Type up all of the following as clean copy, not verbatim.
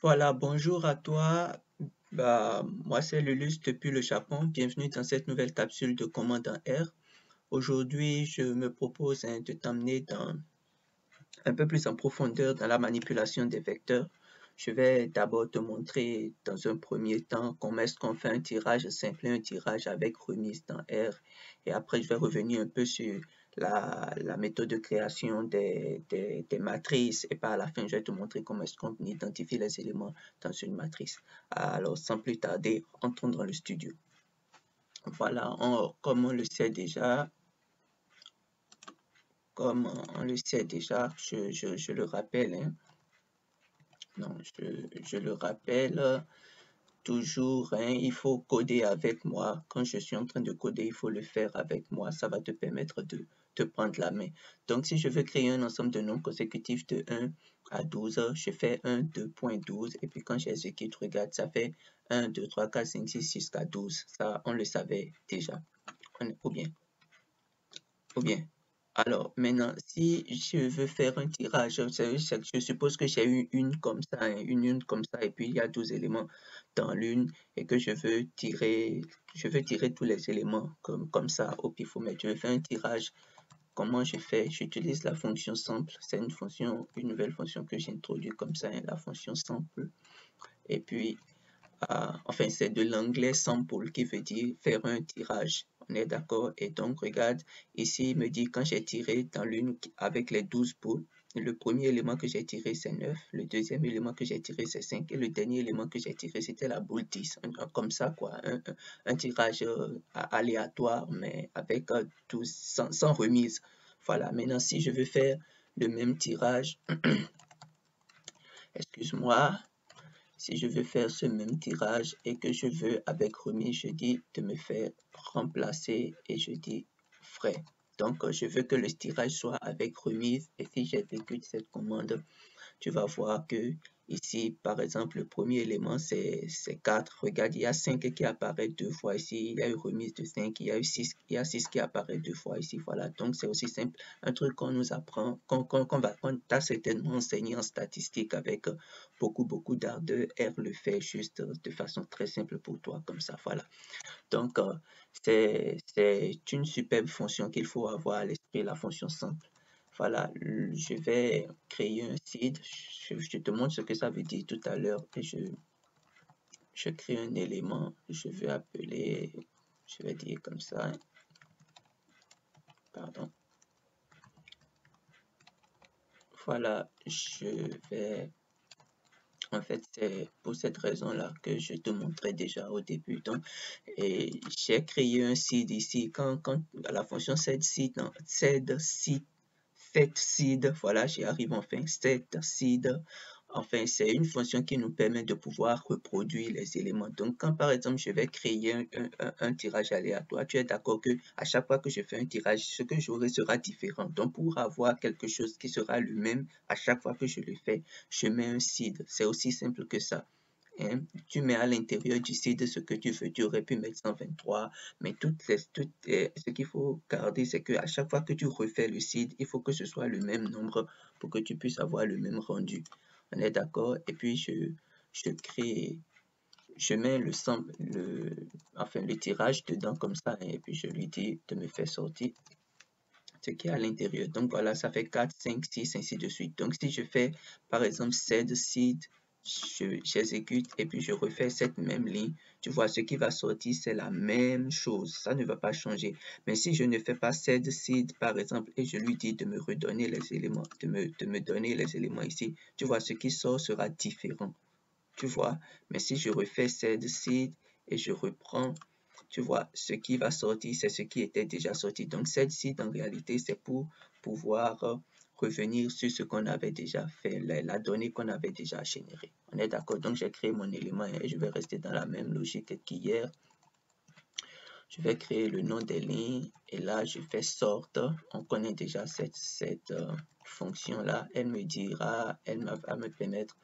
Voilà, bonjour à toi. Moi, c'est Lulus depuis le Japon. Bienvenue dans cette nouvelle capsule de commande en R. Aujourd'hui, je me propose de t'emmener un peu plus en profondeur dans la manipulation des vecteurs. Je vais d'abord te montrer dans un premier temps comment est-ce qu'on fait un tirage simple et un tirage avec remise dans R. Et après, je vais revenir un peu sur la méthode de création des matrices. Et par la fin, je vais te montrer comment est-ce qu'on identifie les éléments dans une matrice. Alors, sans plus tarder, entrons dans le studio. Voilà, comme on le sait déjà, je le rappelle, hein. Non, je le rappelle toujours, hein, il faut coder avec moi. Quand je suis en train de coder, il faut le faire avec moi. Ça va te permettre de te prendre la main. Donc, si je veux créer un ensemble de nombres consécutifs de 1 à 12, je fais 1, 2.12. Et puis, quand j'exécute, regarde, ça fait 1, 2, 3, 4, 5, 6 jusqu'à 12. Ça, on le savait déjà. Ou bien. Alors, maintenant, si je veux faire un tirage, je suppose que j'ai eu une comme ça, hein, une comme ça, et puis il y a 12 éléments dans l'une, et que je veux tirer tous les éléments comme ça au pifomètre. Je veux faire un tirage. Comment je fais? J'utilise la fonction simple. C'est une nouvelle fonction que j'ai introduite comme ça, hein, la fonction simple. Et puis, enfin, c'est de l'anglais sample qui veut dire faire un tirage. On est d'accord? Et donc, regarde, ici, il me dit quand j'ai tiré dans l'une avec les 12 poules, le premier élément que j'ai tiré, c'est 9. Le deuxième élément que j'ai tiré, c'est 5. Et le dernier élément que j'ai tiré, c'était la boule 10. Comme ça, quoi. Un tirage aléatoire, mais avec sans remise. Voilà. Maintenant, si je veux faire le même tirage, excuse-moi, si je veux faire ce même tirage et que je veux avec remise, je dis de me faire remplacer et je dis frais. Donc, je veux que le tirage soit avec remise et si j'exécute cette commande, tu vas voir que ici, par exemple, le premier élément, c'est 4. Regarde, il y a 5 qui apparaît deux fois ici. Il y a une remise de 5. Il y a 6 qui apparaît deux fois ici. Voilà. Donc, c'est aussi simple. Un truc qu'on nous apprend, qu'on t'a certainement enseigné en statistique avec beaucoup d'ardeur. R le fait juste de façon très simple pour toi, comme ça. Voilà. Donc, c'est une superbe fonction qu'il faut avoir à l'esprit, la fonction simple. Voilà, je vais créer un seed. Je te montre ce que ça veut dire tout à l'heure et je crée un élément. Je vais appeler, je vais dire comme ça, pardon. Voilà, en fait, c'est pour cette raison-là que je te montrais déjà au début. Donc, et j'ai créé un seed ici. Quand la fonction setSeed, setSeed, voilà, j'y arrive enfin, setSeed. Enfin, c'est une fonction qui nous permet de pouvoir reproduire les éléments. Donc, quand par exemple, je vais créer un tirage aléatoire, tu es d'accord que à chaque fois que je fais un tirage, ce que j'aurai sera différent. Donc, pour avoir quelque chose qui sera le même à chaque fois que je le fais, je mets un seed. C'est aussi simple que ça. Hein? Tu mets à l'intérieur du seed ce que tu veux. Tu aurais pu mettre 123, mais ce qu'il faut garder, c'est qu'à chaque fois que tu refais le seed, il faut que ce soit le même nombre pour que tu puisses avoir le même rendu. On est d'accord? Et puis, je mets le tirage dedans comme ça, et puis je lui dis de me faire sortir ce qui est à l'intérieur. Donc voilà, ça fait 4, 5, 6, ainsi de suite. Donc si je fais par exemple setSeed, j'exécute et puis je refais cette même ligne, tu vois, ce qui va sortir, c'est la même chose. Ça ne va pas changer. Mais si je ne fais pas setSeed, par exemple, et je lui dis de me redonner les éléments, de me donner les éléments ici, tu vois, ce qui sort sera différent. Tu vois, mais si je refais setSeed et je reprends, tu vois, ce qui va sortir, c'est ce qui était déjà sorti. Donc, setSeed, en réalité, c'est pour pouvoir revenir sur ce qu'on avait déjà fait, la donnée qu'on avait déjà générée. On est d'accord? Donc, j'ai créé mon élément et je vais rester dans la même logique qu'hier. Je vais créer le nom des lignes et là, je fais sort. On connaît déjà cette fonction-là. Elle me dira, elle va me permettre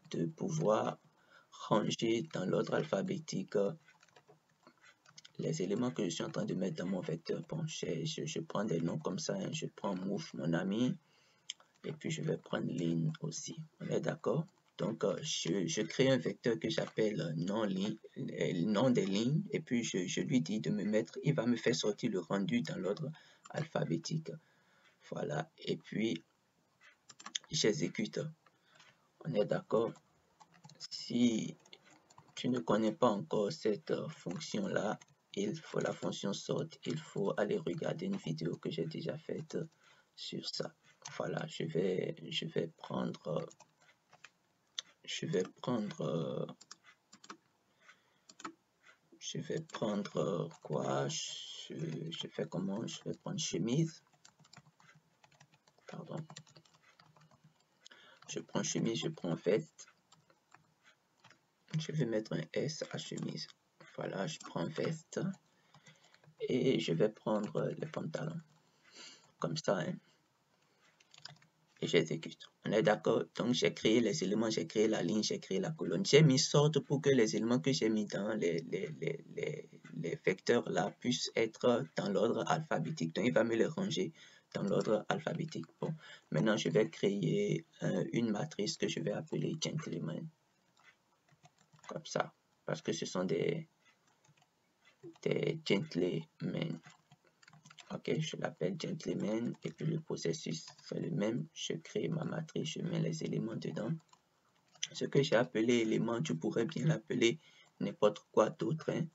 de pouvoir ranger dans l'ordre alphabétique les éléments que je suis en train de mettre dans mon vecteur. Bon, je prends des noms comme ça, hein. Je prends move, mon ami, et puis je vais prendre line aussi. On est d'accord? Donc, je crée un vecteur que j'appelle nom des lignes, et puis je lui dis de me mettre, il va me faire sortir le rendu dans l'ordre alphabétique. Voilà, et puis j'exécute. On est d'accord? Si tu ne connais pas encore cette fonction-là, il faut la fonction sort, il faut aller regarder une vidéo que j'ai déjà faite sur ça. Voilà, je vais prendre quoi? Je fais comment? Je vais prendre chemise. Pardon. Je prends chemise, je prends veste. Je vais mettre un S à chemise. Voilà, je prends veste. Et je vais prendre les pantalons. Comme ça, hein. Et j'exécute. On est d'accord? Donc, j'ai créé les éléments, j'ai créé la ligne, j'ai créé la colonne. J'ai mis sorte pour que les éléments que j'ai mis dans les vecteurs là puissent être dans l'ordre alphabétique. Donc, il va me les ranger dans l'ordre alphabétique. Bon, maintenant, je vais créer une matrice que je vais appeler gentleman. Comme ça. Parce que ce sont des gentlemen. Ok, je l'appelle gentleman et puis le processus c'est le même. Je crée ma matrice, je mets les éléments dedans. Ce que j'ai appelé élément, tu pourrais bien l'appeler n'importe quoi d'autre. Hein?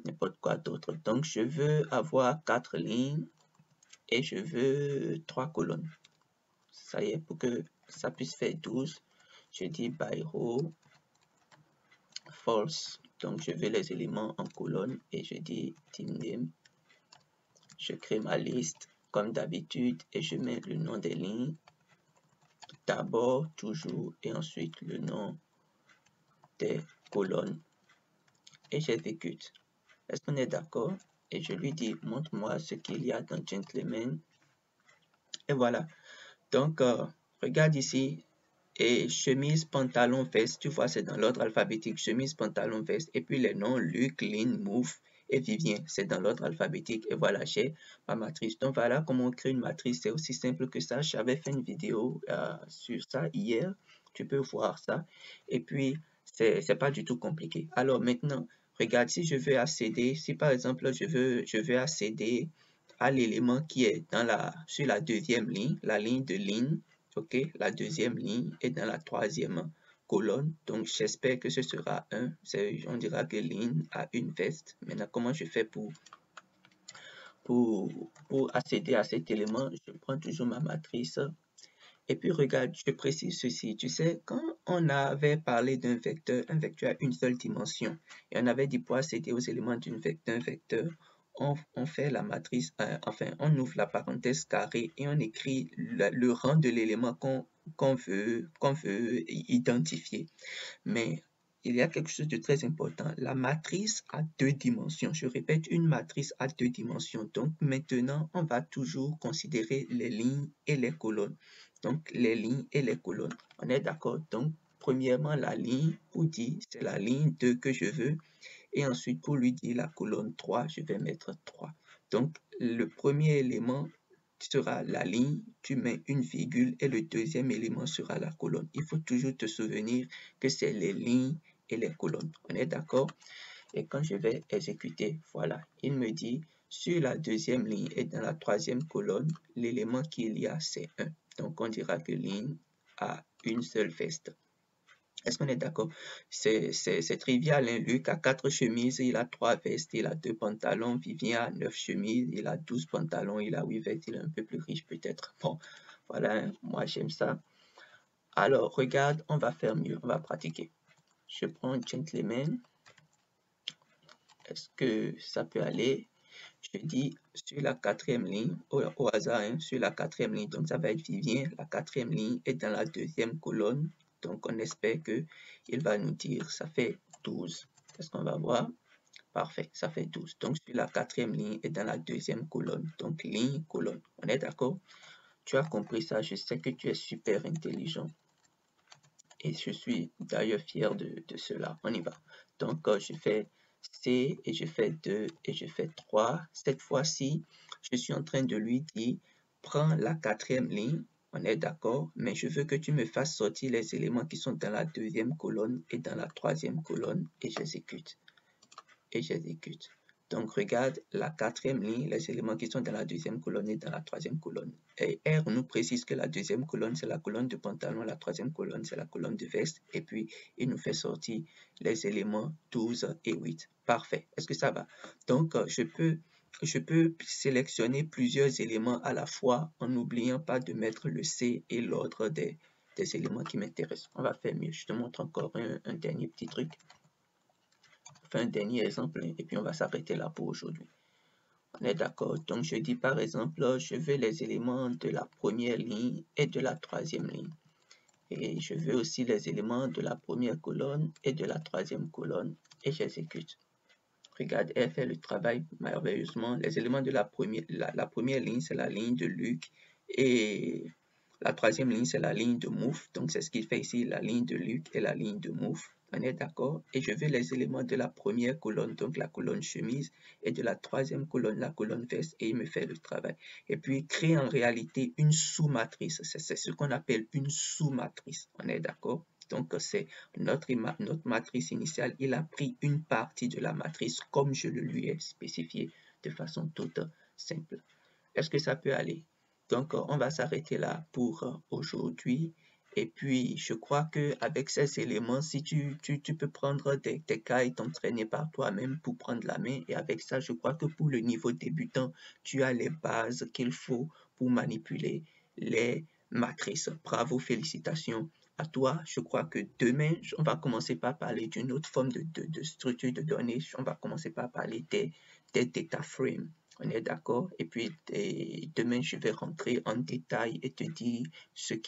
N'importe quoi d'autre. Donc, je veux avoir 4 lignes et je veux 3 colonnes. Ça y est, pour que ça puisse faire 12, je dis by row false. Donc, je veux les éléments en colonne et je dis team name. Je crée ma liste comme d'habitude et je mets le nom des lignes d'abord, toujours, et ensuite le nom des colonnes et j'exécute. Est-ce qu'on est d'accord? Et je lui dis, montre-moi ce qu'il y a dans gentleman. Et voilà. Donc, regarde ici. Et chemise, pantalon, veste. Tu vois, c'est dans l'ordre alphabétique. Chemise, pantalon, veste. Et puis les noms Luc, Lynn, Move et Vivien. C'est dans l'ordre alphabétique. Et voilà, j'ai ma matrice. Donc, voilà comment on crée une matrice. C'est aussi simple que ça. J'avais fait une vidéo sur ça hier. Tu peux voir ça. Et puis, c'est pas du tout compliqué. Alors, maintenant, regarde, si je veux accéder, si par exemple, je veux accéder à l'élément qui est sur la deuxième ligne, la ligne de ligne, ok, la deuxième ligne est dans la troisième colonne, donc j'espère que ce sera 1, on dira que ligne a une veste. Maintenant, comment je fais pour accéder à cet élément? Je prends toujours ma matrice. Et puis regarde, je précise ceci, tu sais, quand on avait parlé d'un vecteur a une seule dimension, et on avait dit pour accéder aux éléments d'un vecteur, on fait la matrice, enfin, on ouvre la parenthèse carrée et on écrit le rang de l'élément qu'on veut identifier. Mais il y a quelque chose de très important. La matrice a 2 dimensions. Je répète, une matrice a 2 dimensions. Donc maintenant, on va toujours considérer les lignes et les colonnes. Donc les lignes et les colonnes. On est d'accord? Donc premièrement, la ligne, pour dire, c'est la ligne 2 que je veux. Et ensuite, pour lui dire la colonne 3, je vais mettre 3. Donc le premier élément sera la ligne, tu mets une virgule et le deuxième élément sera la colonne. Il faut toujours te souvenir que c'est les lignes et les colonnes. On est d'accord? Et quand je vais exécuter, voilà, il me dit sur la deuxième ligne et dans la troisième colonne, l'élément qu'il y a, c'est 1. Donc, on dira que ligne a une seule veste. Est-ce qu'on est d'accord? C'est trivial, hein? Luc a 4 chemises, il a 3 vestes, il a 2 pantalons. Vivien a 9 chemises, il a 12 pantalons, il a 8 vestes, il est un peu plus riche peut-être. Bon, voilà, hein? Moi j'aime ça. Alors, regarde, on va faire mieux, on va pratiquer. Je prends gentleman. Est-ce que ça peut aller? Je dis sur la 4e ligne, au hasard, hein, sur la 4e ligne, donc ça va être Vivien, la 4e ligne est dans la 2e colonne. Donc, on espère qu'il va nous dire, ça fait 12. Est-ce qu'on va voir? Parfait, ça fait 12. Donc, sur la 4e ligne et dans la 2e colonne. Donc, ligne, colonne. On est d'accord? Tu as compris ça. Je sais que tu es super intelligent. Et je suis d'ailleurs fier de cela. On y va. Donc, je fais C et je fais 2 et je fais 3. Cette fois-ci, je suis en train de lui dire, prends la 4e ligne On est d'accord, mais je veux que tu me fasses sortir les éléments qui sont dans la deuxième colonne et dans la troisième colonne et j'exécute. Et j'exécute. Donc regarde la quatrième ligne, les éléments qui sont dans la deuxième colonne et dans la troisième colonne. Et R nous précise que la deuxième colonne, c'est la colonne de pantalon, la troisième colonne, c'est la colonne de veste. Et puis, il nous fait sortir les éléments 12 et 8. Parfait. Est-ce que ça va? Donc, je peux sélectionner plusieurs éléments à la fois en n'oubliant pas de mettre le C et l'ordre des éléments qui m'intéressent. On va faire mieux. Je te montre encore un dernier petit truc. Un dernier exemple et puis on va s'arrêter là pour aujourd'hui. On est d'accord. Donc je dis par exemple, je veux les éléments de la première ligne et de la troisième ligne. Et je veux aussi les éléments de la première colonne et de la troisième colonne et j'exécute. Regarde, elle fait le travail merveilleusement. Les éléments de la première ligne, c'est la ligne de Luc et la troisième ligne, c'est la ligne de Mouf. Donc c'est ce qu'il fait ici, la ligne de Luc et la ligne de Mouf. On est d'accord? Et je veux les éléments de la première colonne, donc la colonne chemise, et de la troisième colonne, la colonne veste, et il me fait le travail. Et puis, créer en réalité une sous-matrice. C'est ce qu'on appelle une sous-matrice. On est d'accord? Donc, c'est notre matrice initiale. Il a pris une partie de la matrice comme je le lui ai spécifié de façon toute simple. Est-ce que ça peut aller? Donc, on va s'arrêter là pour aujourd'hui. Et puis, je crois qu'avec ces éléments, si tu peux prendre tes cas et t'entraîner par toi-même pour prendre la main. Et avec ça, je crois que pour le niveau débutant, tu as les bases qu'il faut pour manipuler les matrices. Bravo, félicitations à toi. Je crois que demain, on va commencer par parler d'une autre forme de structure de données. On va commencer par parler des data frames. On est d'accord? Et puis demain, je vais rentrer en détail et te dire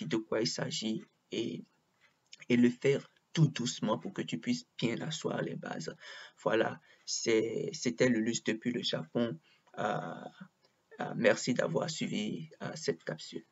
de quoi il s'agit et le faire tout doucement pour que tu puisses bien asseoir les bases. Voilà, c'était le Luce depuis le Japon. Merci d'avoir suivi cette capsule.